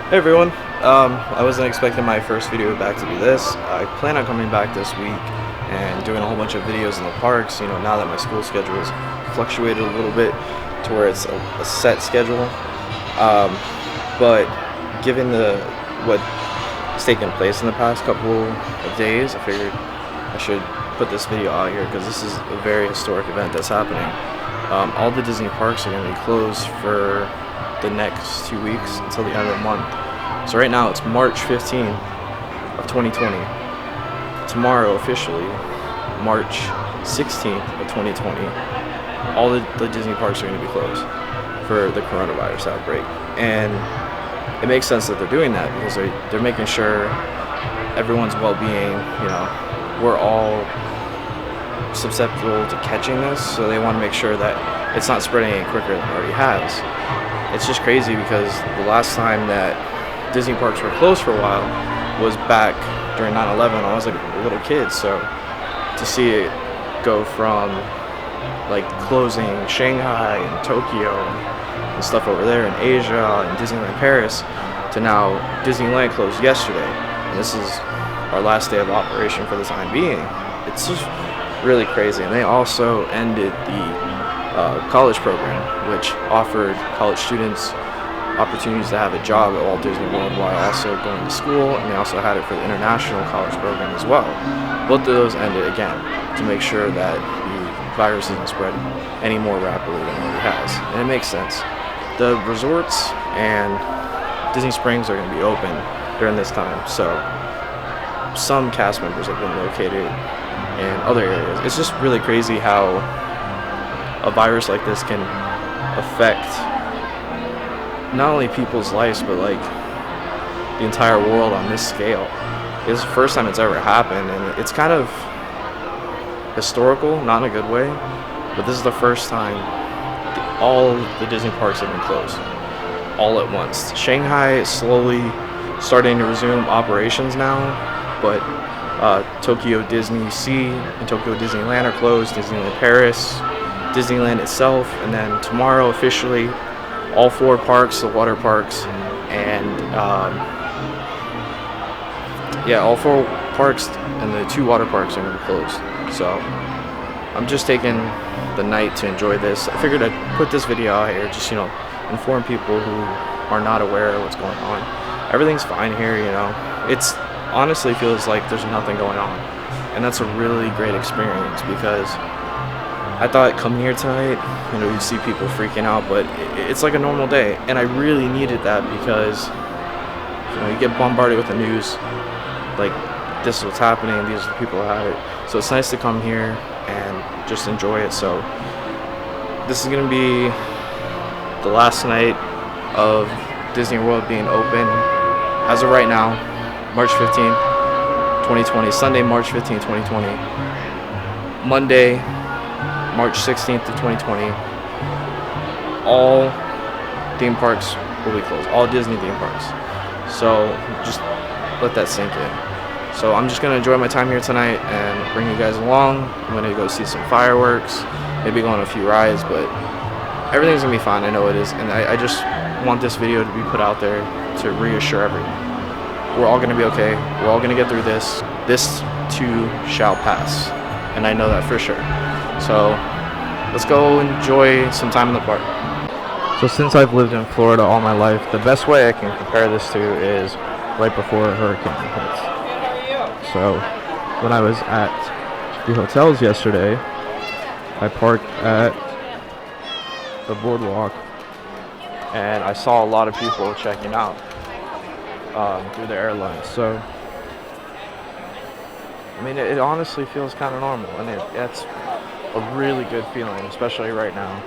Hey everyone. I wasn't expecting my first video back to be this. I plan on coming back this week and doing a whole bunch of videos in the parks, now that my school schedule has fluctuated a little bit to where it's a set schedule. But given what's taken place in the past couple of days, I figured I should put this video out here because this is a very historic event that's happening. All the Disney parks are going to be closed for the next 2 weeks until the end of the month. So right now it's March 15th of 2020. Tomorrow officially, March 16th of 2020, all the Disney parks are going to be closed for the coronavirus outbreak. And it makes sense that they're doing that because they're making sure everyone's well-being, we're all susceptible to catching this, so they want to make sure that it's not spreading any quicker than it already has. It's just crazy because the last time that Disney parks were closed for a while was back during 9/11. I was like a little kid, so to see it go from like closing Shanghai and Tokyo and stuff over there in Asia and Disneyland Paris to now Disneyland closed yesterday, and this is our last day of operation for the time being. It's just really crazy. And they also ended the college program, which offered college students opportunities to have a job at Walt Disney World while also going to school, and they also had it for the international college program as well. Both of those ended again to make sure that the virus isn't spread any more rapidly than it already has. And it makes sense. The resorts and Disney Springs are going to be open during this time, so some cast members have been located in other areas. It's just really crazy how a virus like this can affect not only people's lives but like the entire world on this scale. It's the first time it's ever happened, and it's kind of historical, not in a good way, but this is the first time all the Disney parks have been closed all at once. Shanghai is slowly starting to resume operations now, but Tokyo Disney Sea and Tokyo Disneyland are closed, Disneyland Paris, Disneyland itself, and then tomorrow officially all 4 parks, the water parks, and all 4 parks and the 2 water parks are going to be closed. So I'm just taking the night to enjoy this. I figured I'd put this video out here, just inform people who are not aware of what's going on. Everything's fine here, It's honestly feels like there's nothing going on, and that's a really great experience because I thought coming here tonight, you'd see people freaking out, but it's like a normal day, and I really needed that because you get bombarded with the news like this is what's happening, these are the people that have it. So it's nice to come here and just enjoy it. So this is gonna be the last night of Disney World being open as of right now, March 15th, 2020, Sunday, March 15th, 2020, Monday, March 16th to 2020, all theme parks will be closed, all Disney theme parks. So just let that sink in. So I'm just going to enjoy my time here tonight and bring you guys along. I'm going to go see some fireworks, maybe go on a few rides, but everything's going to be fine. I know it is. And I just want this video to be put out there to reassure everyone. We're all going to be okay. We're all going to get through this. This too shall pass. And I know that for sure. So let's go enjoy some time in the park. So since I've lived in Florida all my life, the best way I can compare this to is right before a hurricane hits. So when I was at the hotels yesterday, I parked at the boardwalk and I saw a lot of people checking out through the airlines. So I mean, it honestly feels kind of normal, and it's a really good feeling, especially right now.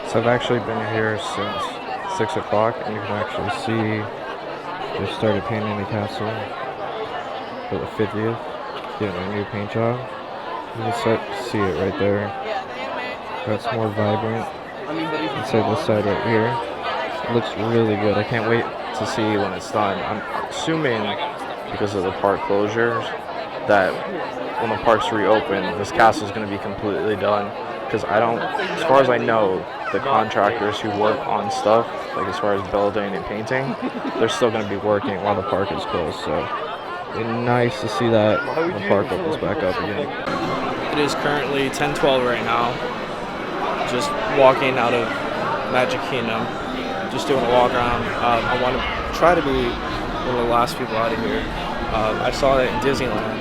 So I've actually been here since 6 o'clock, and you can actually see they started painting the castle for the 50th, getting a new paint job. You can start to see it right there. That's more vibrant. Inside this side right here, it looks really good. I can't wait to see when it's done. I'm assuming because of the park closures that when the parks reopen, this castle is going to be completely done. because I don't, as far as I know, the contractors who work on stuff, like as far as building and painting, they're still going to be working while the park is closed. So it's nice to see that the park opens back up again. It is currently 10:12 right now. Just walking out of Magic Kingdom, just doing a walk around. I want to try to be one of the last people out of here. I saw that in Disneyland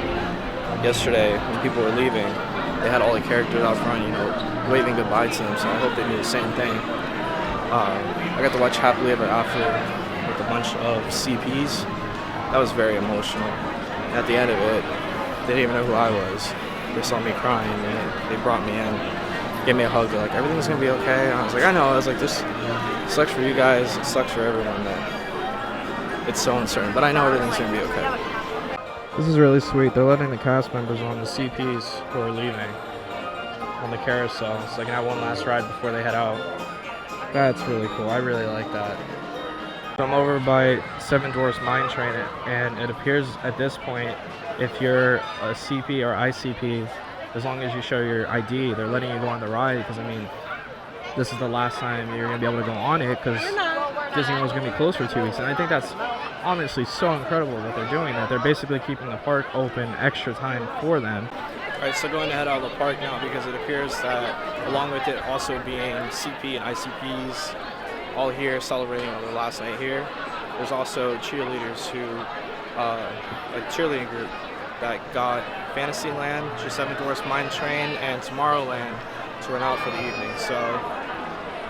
yesterday when people were leaving. They had all the characters out front, you know, waving goodbye to them, so I hope they do the same thing. I got to watch Happily Ever After with a bunch of CPs. That was very emotional. At the end of it, they didn't even know who I was. They saw me crying, and they brought me in, gave me a hug. They're like, everything's gonna be okay. And I was like, I know. I was like, this sucks for you guys. It sucks for everyone that it's so uncertain, but I know everything's gonna be okay. This is really sweet. They're letting the cast members on, the CPs who are leaving, on the carousel, so they can have one last ride before they head out. That's really cool. I really like that. So I'm over by Seven Dwarfs Mine Train, and it appears at this point, if you're a CP or ICP, as long as you show your ID, they're letting you go on the ride, because, I mean, this is the last time you're going to be able to go on it, because Disney World's going to be closed for 2 weeks. And I think that's honestly so incredible that they're doing that. They're basically keeping the park open extra time for them. Alright, so going to head out of the park now, because it appears that along with it also being CP and ICPs all here celebrating on their last night here, there's also cheerleaders who, a cheerleading group that got Fantasyland, Seven Dwarfs Mine Train, and Tomorrowland to run out for the evening. So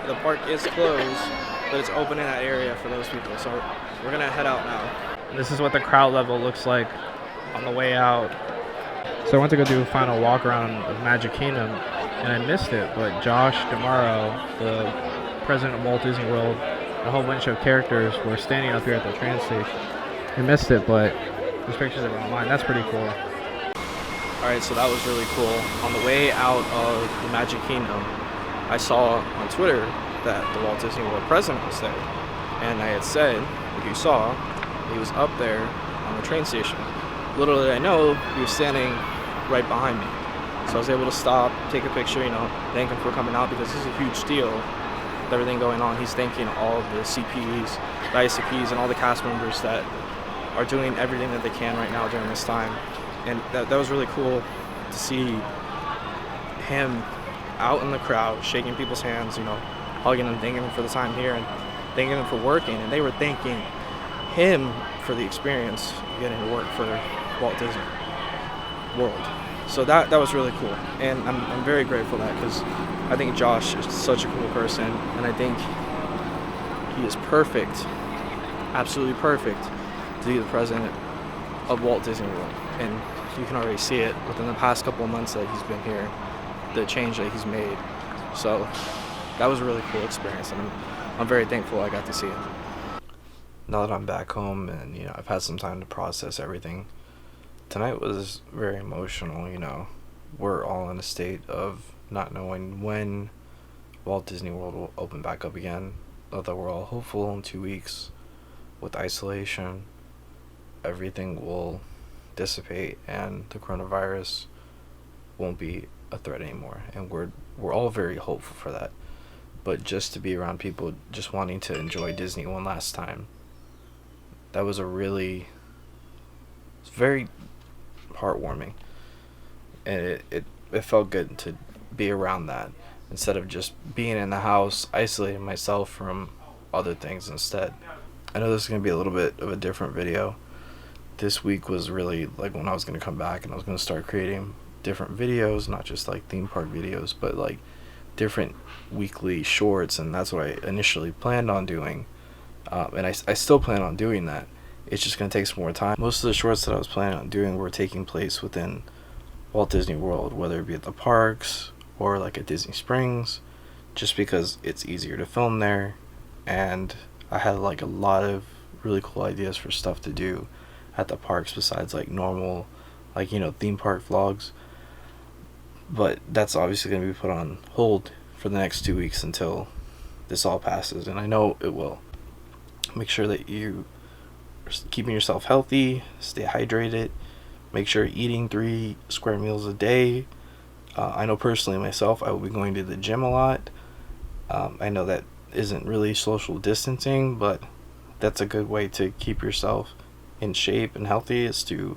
the park is closed, but it's open in that area for those people. So we're gonna head out now. And this is what the crowd level looks like on the way out. So I went to go do a final walk around of Magic Kingdom, and I missed it. But Josh D'Amaro, the president of Walt Disney World, a whole bunch of characters were standing up here at the train station. I missed it, but there's pictures of it online. That's pretty cool. Alright, so that was really cool. On the way out of the Magic Kingdom, I saw on Twitter that the Walt Disney World president was there. And I had said, if you saw, he was up there on the train station. Little did I know, he was standing right behind me. So I was able to stop, take a picture, you know, thank him for coming out, because this is a huge deal with everything going on. He's thanking all the CPs, the ICPs, and all the cast members that are doing everything that they can right now during this time. And that was really cool to see him out in the crowd, shaking people's hands, you know, hugging them, thanking them for the time here, and thanking them for working. And they were thanking him for the experience of getting to work for Walt Disney World. So that was really cool. And I'm very grateful for that, because I think Josh is such a cool person, and I think he is perfect, absolutely perfect, to be the president of Walt Disney World. And you can already see it within the past couple of months that he's been here, the change that he's made. So that was a really cool experience, and I'm very thankful I got to see him. Now that I'm back home and, you know, I've had some time to process everything, tonight was very emotional. You know, we're all in a state of not knowing when Walt Disney World will open back up again, although we're all hopeful in 2 weeks with isolation everything will dissipate and the coronavirus won't be a threat anymore, and we're all very hopeful for that. But just to be around people just wanting to enjoy Disney one last time, that was it's very heartwarming, and it felt good to be around that instead of just being in the house isolating myself from other things instead. I know this is going to be a little bit of a different video. This week was really like when I was going to come back and I was going to start creating different videos, not just like theme park videos, but like different weekly shorts, and that's what I initially planned on doing, and I still plan on doing that. It's just going to take some more time. Most of the shorts that I was planning on doing were taking place within Walt Disney World, whether it be at the parks or like at Disney Springs, just because it's easier to film there, and I had like a lot of really cool ideas for stuff to do at the parks besides like normal, like, you know, theme park vlogs. But that's obviously going to be put on hold for the next 2 weeks until this all passes, and I know it will. Make sure that you are keeping yourself healthy, stay hydrated, make sure you're eating 3 square meals a day, I know personally myself, I will be going to the gym a lot. I know that isn't really social distancing, but that's a good way to keep yourself in shape and healthy, is to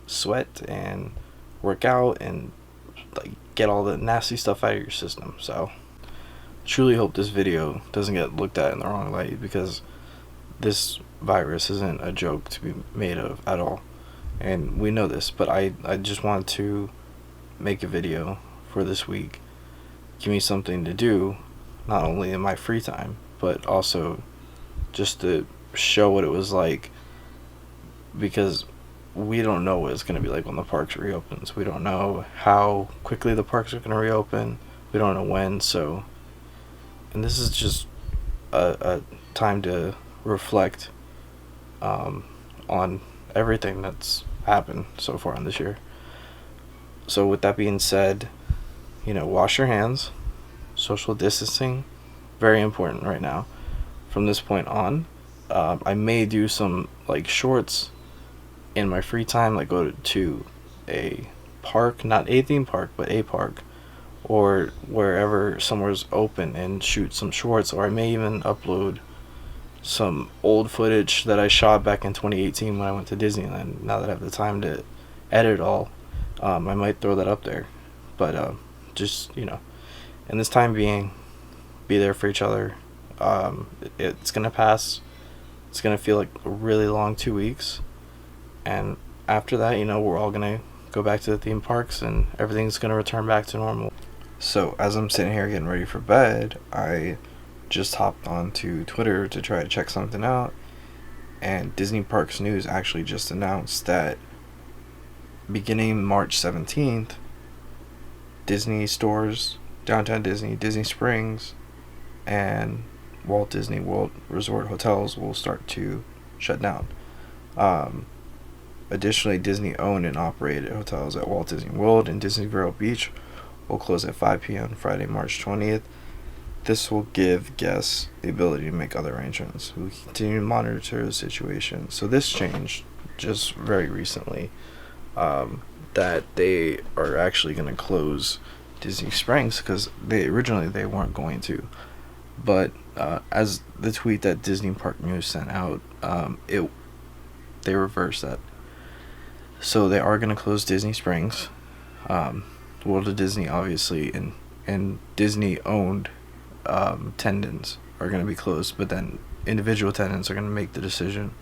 sweat and work out and like get all the nasty stuff out of your system. So truly hope this video doesn't get looked at in the wrong light, because this virus isn't a joke to be made of at all, and we know this, but I just want to make a video for this week, give me something to do, not only in my free time, but also just to show what it was like, because we don't know what it's going to be like when the parks reopens. We don't know how quickly the parks are going to reopen. We don't know when. So, and this is just a time to reflect on everything that's happened so far in this year. So with that being said, wash your hands. Social distancing, very important right now. From this point on, I may do some like shorts in my free time, like go to a park, not a theme park, but a park, or wherever somewhere's open, and shoot some shorts. Or I may even upload some old footage that I shot back in 2018 when I went to Disneyland. Now that I have the time to edit it all, I might throw that up there. But just in this time being, be there for each other. It's gonna pass. It's gonna feel like a really long 2 weeks, and after that, we're all gonna go back to the theme parks and everything's gonna return back to normal. So as I'm sitting here getting ready for bed, I just hopped onto Twitter to try to check something out, and Disney Parks News actually just announced that beginning March 17th, Disney stores, Downtown Disney, Disney Springs, and Walt Disney World Resort hotels will start to shut down. Additionally, Disney owned and operated hotels at Walt Disney World and Disney Vero Beach will close at 5 p.m. Friday, March 20th. This will give guests the ability to make other arrangements. We continue to monitor the situation. So this changed just very recently, that they are actually going to close Disney Springs, because they weren't going to, but as the tweet that Disney Park News sent out, they reversed that. So they are going to close Disney Springs. World of Disney, obviously, and Disney owned tendons are going to be closed, but then individual tenants are going to make the decision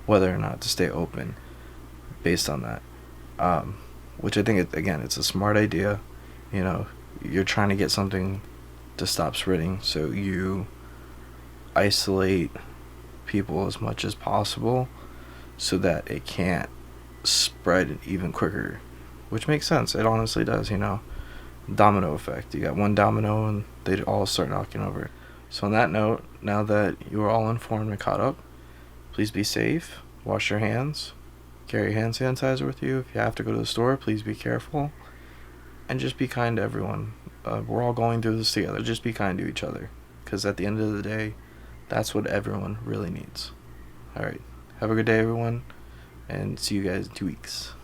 whether or not to stay open based on that, which I think it's a smart idea. You're trying to get something to stop spreading, so you isolate people as much as possible so that it can't spread even quicker, which makes sense. It honestly does. Domino effect. You got one domino and they all start knocking over. So on that note, now that you are all informed and caught up, please be safe, wash your hands, carry hand sanitizer with you. If you have to go to the store, please be careful, and just be kind to everyone. We're all going through this together. Just be kind to each other, because at the end of the day, that's what everyone really needs. Alright, have a good day, everyone, and see you guys in 2 weeks.